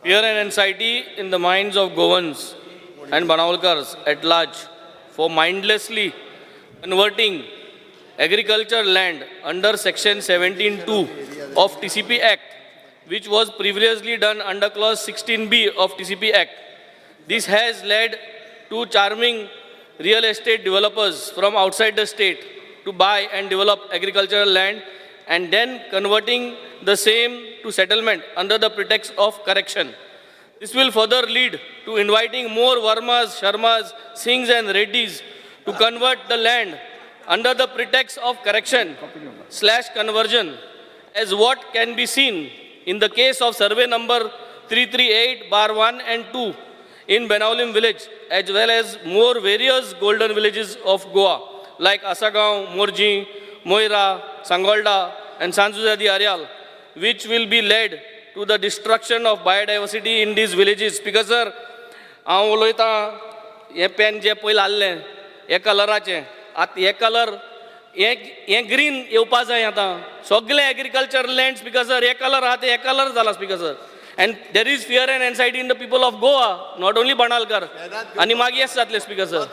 Fear and anxiety in the minds of Goans and Banawalkars at large for mindlessly converting agriculture land under Section 17(2) of TCP Act, which was previously done under Clause 16B of TCP Act. This has led to charming real estate developers from outside the state to buy and develop agricultural land and then converting the same to settlement under the pretext of correction. This will further lead to inviting more Varmas, Sharmas, Singhs and Reddys to convert the land under the pretext of correction/conversion, as what can be seen in the case of survey number 338/1 and 2 in Benaulim village, as well as more various golden villages of Goa like Asagaon, Morji, Moira, Sangolda and Sanjuzadi Areal, which will be led to the destruction of biodiversity in these villages. Because sir, हांव उलयतां हे pen जे पयलीं हाडलें हे कलराचें, आतां हे colour हे green येवपा जाय आतां सगळे agriculture lands speaker sir हे colour आहा ते हे कलर जाला speaker sir. And there is fear and anxiety in the people of Goa, not only Banalkar. आणि मागीर येस जातले स्पीकर सर.